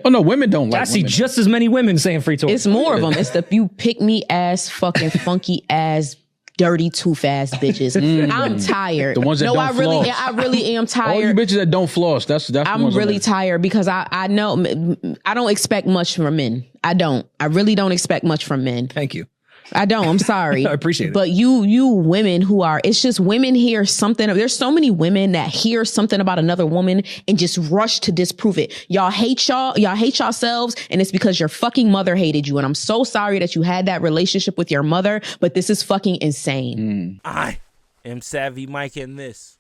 Oh no, women don't like. I see just as many women saying free Tory. It's more of them. It's the few pick me ass, fucking funky ass, dirty tooth ass bitches. I'm tired. The ones that don't I really am tired. All you bitches that don't floss. That's. I'm really tired because I know I don't expect much from men. I don't. I really don't expect much from men. Thank you. I don't. I'm sorry. I appreciate it. But you women who are, it's just women hear something. There's so many women that hear something about another woman and just rush to disprove it. Y'all hate yourselves, and it's because your fucking mother hated you. And I'm so sorry that you had that relationship with your mother, but this is fucking insane. I am Savvy Mike, and this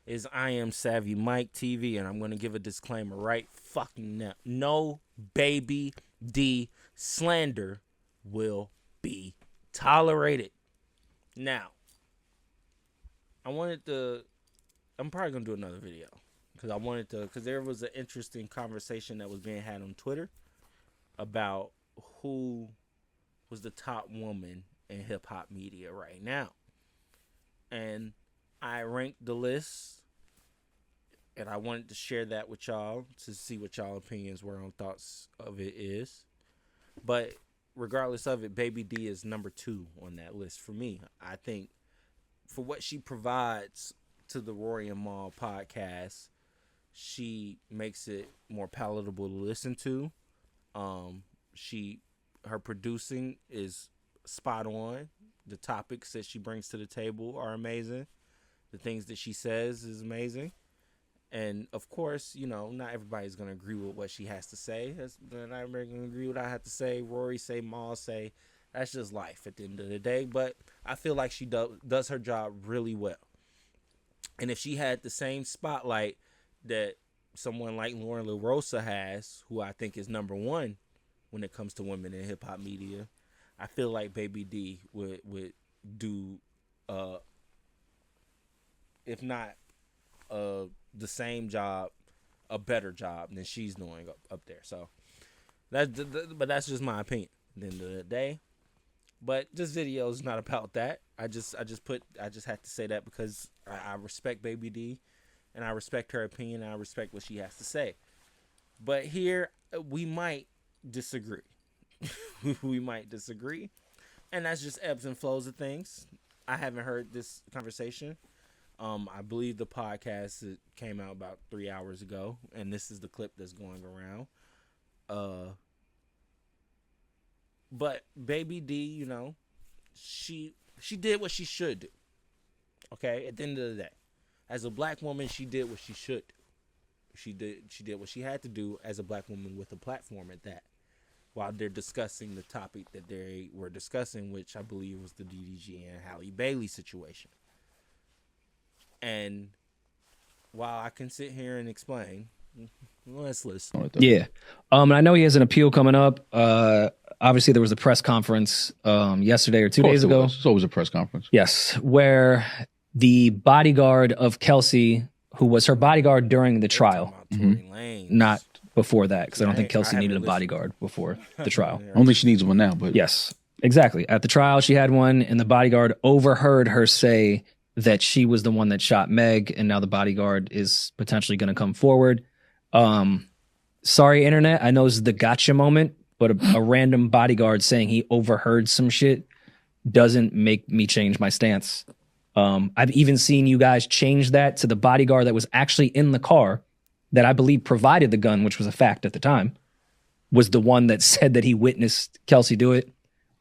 is I Am Savvy Mike TV, and I'm going to give a disclaimer right fucking now. No baby D slander will be tolerated. Now, I'm probably going to do another video because there was an interesting conversation that was being had on Twitter about who was the top woman in hip hop media right now. And I ranked the list, and I wanted to share that with y'all to see what y'all opinions were on thoughts of it is. But regardless of it, Baby D is number 2 on that list for me. I think for what she provides to the Rory and Mal podcast, she makes it more palatable to listen to. Her producing is spot on. The topics that she brings to the table are amazing. The things that she says is amazing. And of course, not everybody's going to agree with what she has to say. Not everybody going to agree with what I have to say. Rory say, Mal say. That's just life at the end of the day. But I feel like she does her job really well. And if she had the same spotlight that someone like Lauren LaRosa has, who I think is number 1 when it comes to women in hip-hop media, I feel like Baby D would do, if not the same job, a better job than she's doing up there. So but that's just my opinion at the end of the day. But this video is not about that. I just had to say that because I respect Baby D, and I respect her opinion, and I respect what she has to say. But here we might disagree. We might disagree, and that's just ebbs and flows of things. I haven't heard this conversation. I believe the podcast came out about 3 hours ago, and this is the clip that's going around. But Baby D, she did what she should do. Okay, at the end of the day, as a black woman, she did what she should do. She did what she had to do as a black woman with a platform at that. While they're discussing the topic that they were discussing, which I believe was the DDG and Halle Bailey situation. And while I can sit here and explain, let's listen. Yeah. I know he has an appeal coming up. Obviously, there was a press conference yesterday or 2 days ago. So it was a press conference. Yes, where the bodyguard of Kelsey, who was her bodyguard during the trial, not before that, because I don't think Kelsey needed a bodyguard before the trial. Only she needs one now, but yes, exactly. At the trial, she had one, and the bodyguard overheard her say that she was the one that shot Meg, and now the bodyguard is potentially going to come forward. Sorry, internet. I know this is the gotcha moment, but a random bodyguard saying he overheard some shit doesn't make me change my stance. I've even seen you guys change that to the bodyguard that was actually in the car that I believe provided the gun, which was a fact at the time, was the one that said that he witnessed Kelsey do it.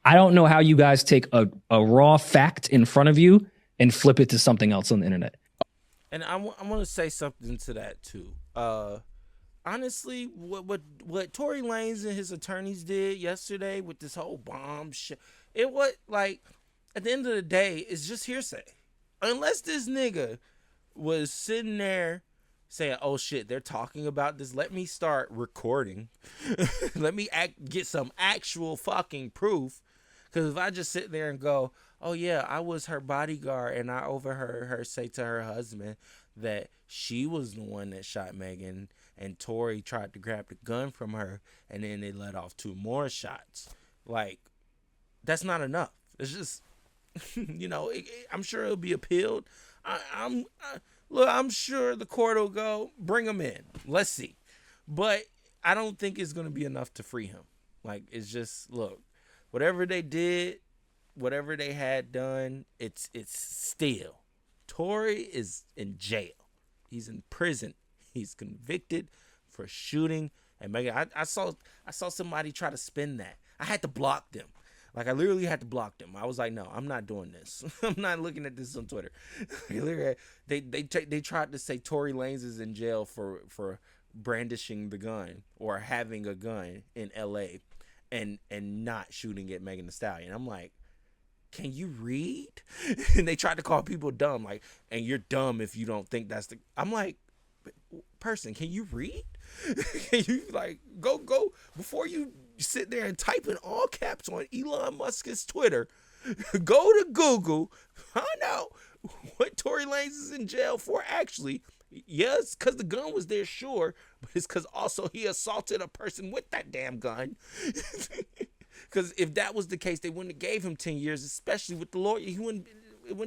I don't know how you guys take a raw fact in front of you and flip it to something else on the internet. And I want to say something to that too. Honestly, what Tory Lanez and his attorneys did yesterday with this whole bomb shit, it was like, at the end of the day, it's just hearsay. Unless this nigga was sitting there saying, oh shit, they're talking about this, let me start recording. Let me get some actual fucking proof. Because if I just sit there and go, oh yeah, I was her bodyguard and I overheard her say to her husband that she was the one that shot Megan, and Tory tried to grab the gun from her, and then they let off 2 more shots. Like, that's not enough. It's just, I'm sure it'll be appealed. I'm sure the court will go, bring them in. Let's see. But I don't think it's gonna be enough to free him. Like, it's just, look, whatever they did, whatever they had done, it's still. Tory is in jail. He's in prison. He's convicted for shooting and Megan. I saw somebody try to spin that. I had to block them. Like, I literally had to block them. I was like, no, I'm not doing this. I'm not looking at this on Twitter. They tried to say Tory Lanez is in jail for brandishing the gun or having a gun in LA and not shooting at Megan Thee Stallion. I'm like, can you read? And they tried to call people dumb, like, and you're dumb if you don't think that's the. I'm like, person, can you read? Can you, like, go before you sit there and type in all caps on Elon Musk's Twitter? Go to Google, find out what Tory Lanez is in jail for. Actually, yes, because the gun was there, sure, but it's because also he assaulted a person with that damn gun. Because if that was the case, they wouldn't have gave him 10 years, especially with the lawyer. It wouldn't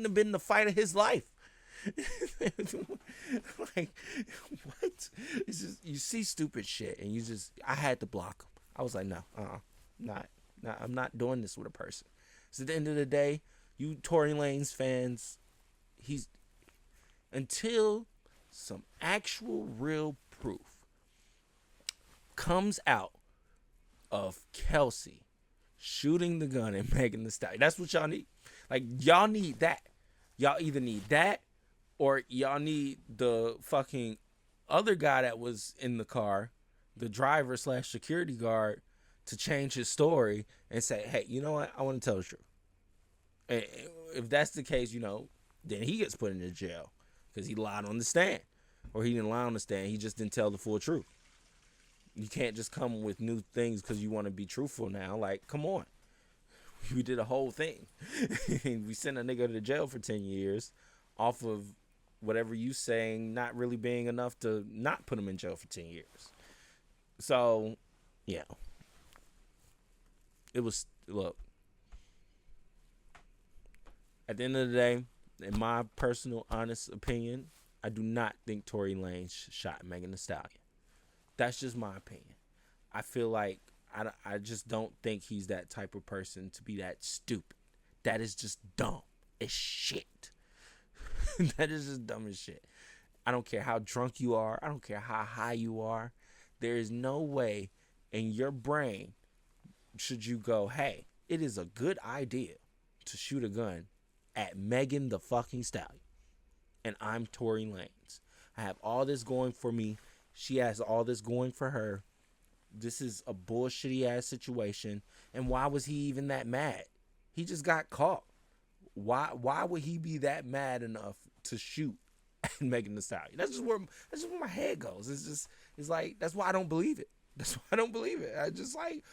have been the fight of his life. Like, what? It's just, you see stupid shit, and I had to block him. I was like, no, I'm not doing this with a person. So at the end of the day, you Tory Lanez fans, until some actual real proof comes out of Kelsey shooting the gun at Megan Thee Stallion. That's what y'all need. Like, y'all need that. Y'all either need that or y'all need the fucking other guy that was in the car, the driver / security guard, to change his story and say, hey, you know what? I want to tell the truth. And if that's the case, then he gets put into jail because he lied on the stand. Or he didn't lie on the stand. He just didn't tell the full truth. You can't just come with new things because you want to be truthful now. Like, come on. We did a whole thing. We sent a nigga to jail for 10 years off of whatever you saying not really being enough to not put him in jail for 10 years. So, yeah. It was, look. At the end of the day, in my personal, honest opinion, I do not think Tory Lanez shot Megan Thee Stallion. That's just my opinion. I feel like I just don't think he's that type of person to be that stupid. That is just dumb as shit. That is just dumb as shit. I don't care how drunk you are. I don't care how high you are. There is no way in your brain should you go, hey, it is a good idea to shoot a gun at Megan the fucking Stallion. And I'm Tory Lanez. I have all this going for me. She has all this going for her. This is a bullshitty ass situation. And why was he even that mad? He just got caught. Why would he be that mad enough to shoot at Megan Thee Stallion? That's just where my head goes. It's like, that's why I don't believe it. That's why I don't believe it. I just, like,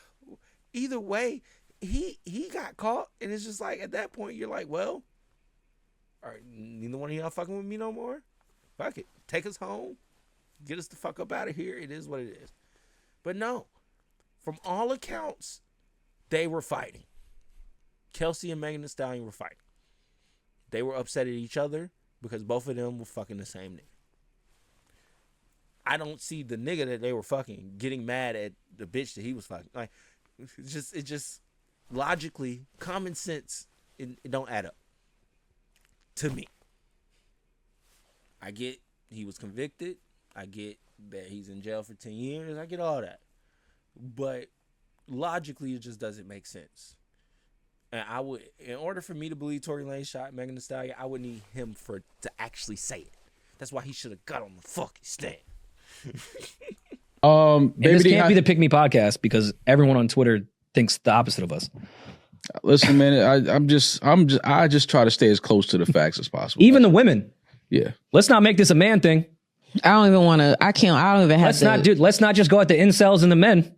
either way, he got caught, and it's just like, at that point you're like, well, all right, neither one of y'all fucking with me no more. Fuck it. Take us home. Get us the fuck up out of here. It is what it is. But no, from all accounts, they were fighting. Kelsey and Megan Thee Stallion were fighting. They were upset at each other because both of them were fucking the same nigga. I don't see the nigga that they were fucking getting mad at the bitch that he was fucking. Like, it just logically, common sense, it don't add up. To me. I get he was convicted. I get that he's in jail for 10 years. I get all that. But logically, it just doesn't make sense. And I would, in order for me to believe Tory Lanez shot Megan Thee Stallion, I would need him to actually say it. That's why he should have got on the fucking stand. This can't be the Pick Me podcast because everyone on Twitter thinks the opposite of us. Listen, man, I just try to stay as close to the facts as possible. Even the women. Yeah. Let's not make this a man thing. I don't even have Let's not just go at the incels and the men.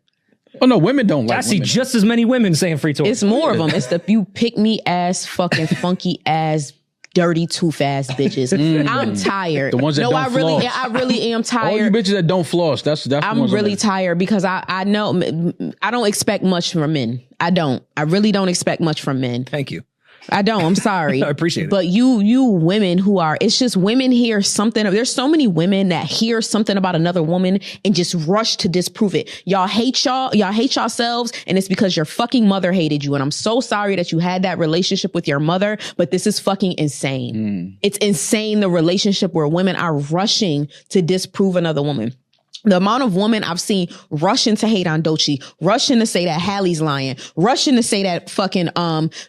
Oh no, women don't like. I see just as many women saying free Tory. It's more of them. It's the you pick me ass, fucking funky ass, dirty tooth ass bitches. I'm tired. The ones that don't floss. I really am tired. All you bitches that don't floss. That's. I'm really tired because I know I don't expect much from men. I really don't expect much from men. Thank you. I don't. I'm sorry. I appreciate it. But you women who are, it's just women hear something. There's so many women that hear something about another woman and just rush to disprove it. Y'all hate yourselves, and it's because your fucking mother hated you. And I'm so sorry that you had that relationship with your mother, but this is fucking insane. It's insane, the relationship where women are rushing to disprove another woman. The amount of women I've seen rushing to hate on Doechii, rushing to say that Halle's lying, rushing to say that fucking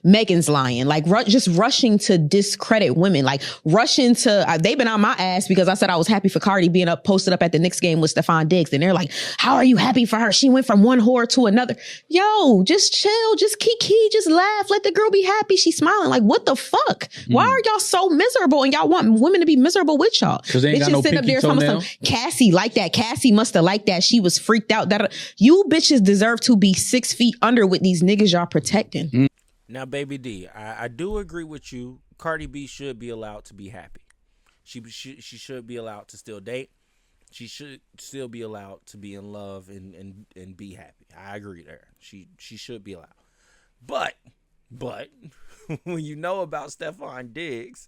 Megan's lying, like just rushing to discredit women, like rushing to, they've been on my ass because I said I was happy for Cardi being posted up at the Knicks game with Stefon Diggs. And they're like, how are you happy for her? She went from one whore to another. Yo, just chill, just kiki, just laugh. Let the girl be happy. She's smiling. Like, what the fuck? Why are y'all so miserable and y'all want women to be miserable with y'all? Because they ain't got no pinky toenail. Cassie like that. Cassie must have liked that. She was freaked out. That you bitches deserve to be 6 feet under with these niggas y'all protecting. Now, baby D, I do agree with you. Cardi B should be allowed to be happy. She should be allowed to still date. She should still be allowed to be in love and be happy. I agree there. She should be allowed. But when you know about Stefon Diggs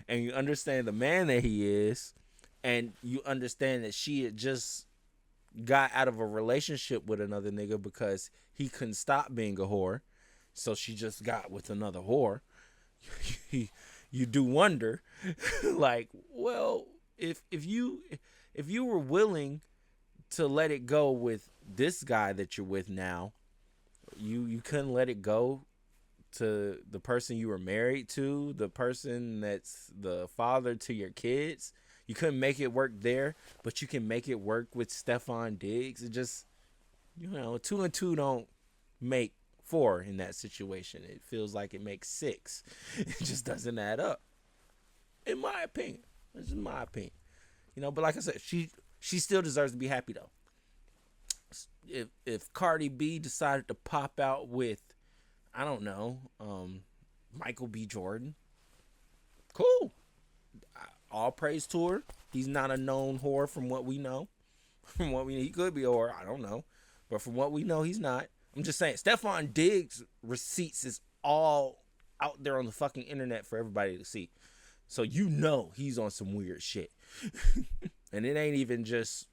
and you understand the man that he is, and you understand that she had just got out of a relationship with another nigga because he couldn't stop being a whore, so she just got with another whore, you do wonder, like, well, if you were willing to let it go with this guy that you're with now, you couldn't let it go to the person you were married to, the person that's the father to your kids. You couldn't make it work there, but you can make it work with Stefon Diggs. It just, 2 and 2 don't make 4 in that situation. It feels like it makes 6. It just doesn't add up, in my opinion. This is my opinion. But like I said, she still deserves to be happy though. If Cardi B decided to pop out with, I don't know, Michael B. Jordan, cool. All praise to her. He's not a known whore from what we know. He could be a whore. I don't know. But from what we know, he's not. I'm just saying, Stefon Diggs' receipts is all out there on the fucking internet for everybody to see. So he's on some weird shit. And it ain't even just,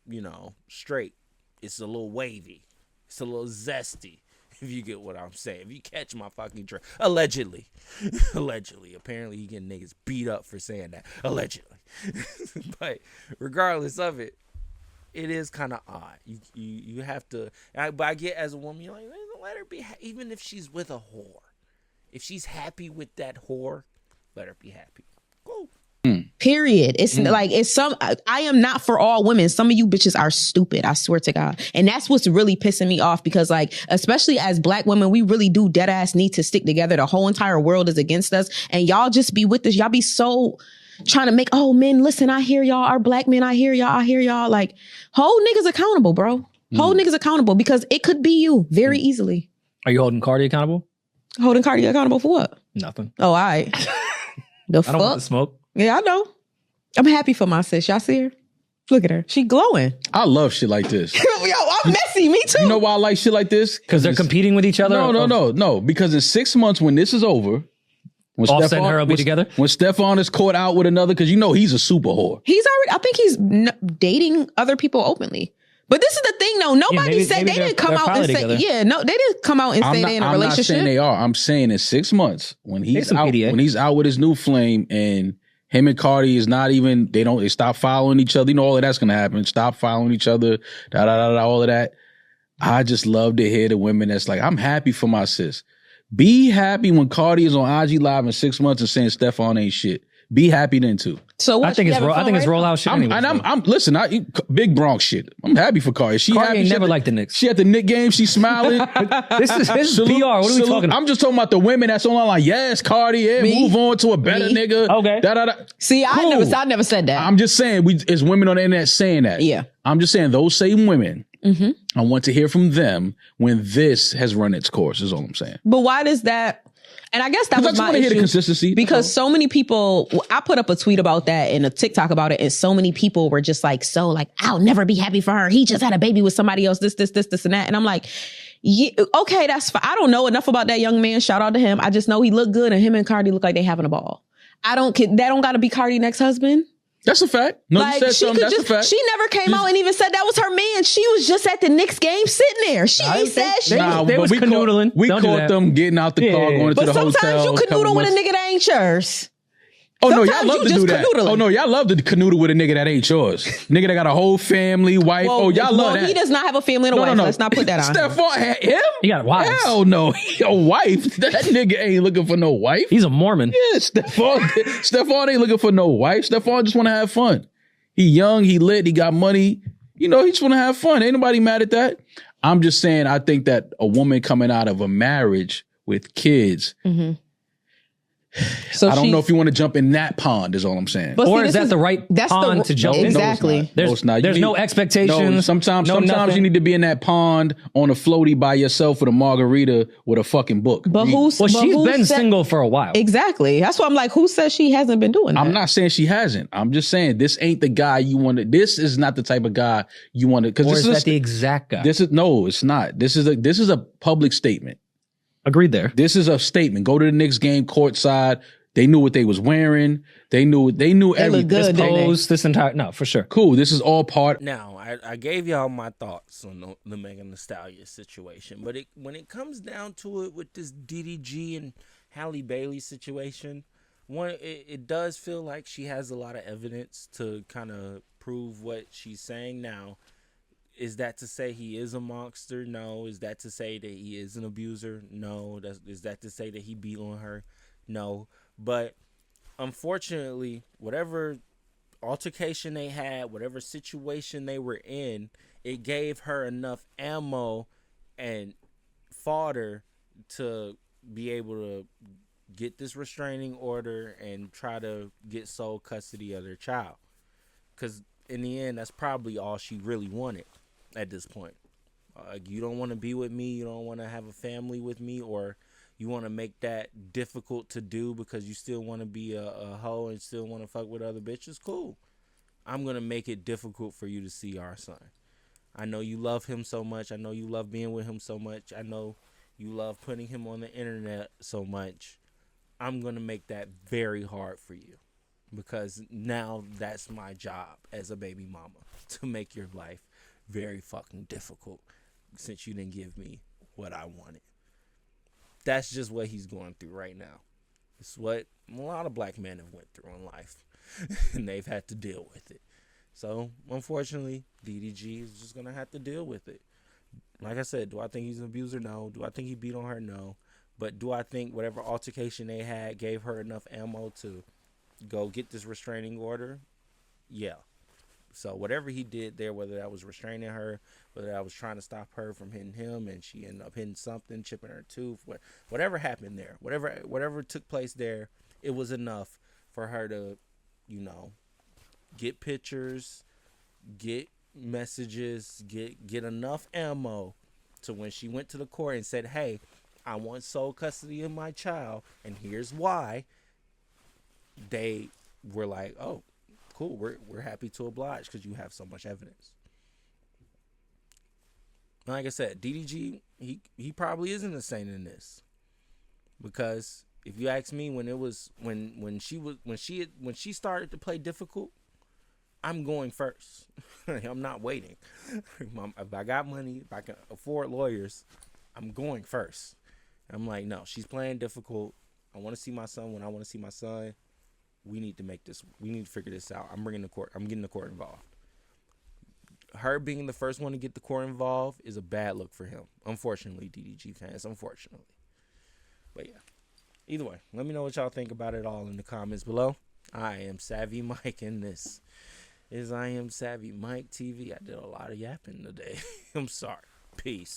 straight. It's a little wavy. It's a little zesty. If you get what I'm saying. If you catch my fucking drift. Allegedly. Apparently he getting niggas beat up for saying that. Allegedly. But regardless of it, it is kind of odd. You have to, but I get as a woman, you're like, let her be, even if she's with a whore. If she's happy with that whore, let her be happy. Cool. Period. It's like, I am not for all women. Some of you bitches are stupid. I swear to God. And that's what's really pissing me off because, like, especially as Black women, we really do dead ass need to stick together. The whole entire world is against us. And y'all just be with us. Y'all be so trying to make, men, listen, I hear y'all. Our Black men, I hear y'all. Like, hold niggas accountable, bro. Hold niggas accountable because it could be you very easily. Are you holding Cardi accountable? Holding Cardi accountable for what? Nothing. Oh, all right. The fuck? I don't want to smoke. Yeah, I know. I'm happy for my sis. Y'all see her? Look at her. She glowing. I love shit like this. Yo, I'm messy. Me too. You know why I like shit like this? Because they're competing with each other? No. Because in 6 months, when this is over, when Offset and her will be together? When Stefon is caught out with another, because he's a super whore. I think he's dating other people openly. But this is the thing, though. Nobody said they didn't come out and say, they didn't come out and say they're in a relationship. I'm not saying they are. I'm saying in 6 months, when he's out with his new flame and him and Cardi is not even, they stop following each other. All of that's going to happen. Stop following each other, all of that. I just love to hear the women that's like, I'm happy for my sis. Be happy when Cardi is on IG Live in 6 months and saying Stefon ain't shit. Be happy then too. So what, I think it's rollout shit. I'm big Bronx shit. I'm happy for Cardi. Cardi ain't never liked the Knicks. She at the Knicks game. She's smiling. This is PR. What are we talking about? I'm just talking about the women that's online like, yes, Cardi, move on to a better nigga. Okay. See, cool. I never said that. I'm just saying, it's women on the internet saying that. Yeah. I'm just saying those same women. I want to hear from them when this has run its course. Is all I'm saying. But why does that? And I guess that was my issue. I just want to hear the consistency. Because so many people, I put up a tweet about that and a TikTok about it, and so many people were just like, I'll never be happy for her. He just had a baby with somebody else, this, and that. And I'm like, Yeah, okay, that's fine. I don't know enough about that young man. Shout out to him. I just know he looked good, and him and Cardi look like they having a ball. That don't got to be Cardi next husband. That's a fact. No, like, you said something. That's a fact. She never came out and even said that was her man. She was just at the Knicks game sitting there. She ain't said shit. They was canoodling. We caught them getting out the car, going to the hotel. But sometimes you canoodle with a nigga that ain't yours. Oh, no, y'all love to do that. Oh, no, y'all love to canoodle with a nigga that ain't yours. Nigga that got a whole family, wife. Y'all love that. He does not have a family and a wife. No. Let's not put that on Stefon, him? He got wives. Hell no. A wife? That nigga ain't looking for no wife. He's a Mormon. Yeah, Stefon ain't looking for no wife. Stefon just want to have fun. He young, he lit, he got money. You know, he just want to have fun. Ain't nobody mad at that. I'm just saying, I think that a woman coming out of a marriage with kids, so I don't know if you want to jump in that pond, is all I'm saying. Or is that the right pond to jump in? Exactly. There's no expectations. No, sometimes you need to be in that pond on a floaty by yourself with a margarita with a fucking book. But she's been single for a while. Exactly. That's why I'm like, who says she hasn't been doing that? I'm not saying she hasn't. I'm just saying this ain't the guy you want to. This is not the type of guy you want to. Or is that the exact guy? It's not. This is a public statement. Agreed there. This is a statement. Go to the Knicks game courtside. They knew what they was wearing. They knew everything. Good, this entire no, for sure. Cool. This is all part. Now, I gave y'all my thoughts on the Megan Thee Stallion situation, but when it comes down to it with this DDG and Halle Bailey situation, it does feel like she has a lot of evidence to kind of prove what she's saying. Now, is that to say he is a monster? No. Is that to say that he is an abuser? No. Is that to say that he beat on her? No. But unfortunately, whatever altercation they had, whatever situation they were in, it gave her enough ammo and fodder to be able to get this restraining order and try to get sole custody of their child. Because in the end, that's probably all she really wanted at this point. You don't want to be with me, you don't want to have a family with me, or you want to make that difficult to do because you still want to be a hoe and still want to fuck with other bitches. Cool. I'm going to make it difficult for you to see our son. I know you love him so much. I know you love being with him so much. I know you love putting him on the internet so much. I'm going to make that very hard for you, because now that's my job as a baby mama, to make your life very fucking difficult since you didn't give me what I wanted. That's just what he's going through right now. It's what a lot of black men have went through in life, and they've had to deal with it. So, unfortunately, DDG is just going to have to deal with it. Like I said, do I think he's an abuser? No. Do I think he beat on her? No. But do I think whatever altercation they had gave her enough ammo to go get this restraining order? Yeah. So whatever he did there, whether that was restraining her, whether that was trying to stop her from hitting him and she ended up hitting something, chipping her tooth, whatever happened there, whatever took place there, it was enough for her to, get pictures, get messages, get enough ammo to when she went to the court and said, hey, I want sole custody of my child, and here's why. They were like, oh, cool, we're happy to oblige because you have so much evidence. Like I said, DDG, he probably isn't a saint in this, because if you ask me, when she started to play difficult, I'm going first. I'm not waiting. If I got money, if I can afford lawyers, I'm going first. I'm like, no, she's playing difficult. I want to see my son when I want to see my son. We need to figure this out. I'm getting the court involved. Her being the first one to get the court involved is a bad look for him. Unfortunately, DDG fans, unfortunately. But yeah. Either way, let me know what y'all think about it all in the comments below. I am Savvy Mike, and this is I Am Savvy Mike TV. I did a lot of yapping today. I'm sorry. Peace.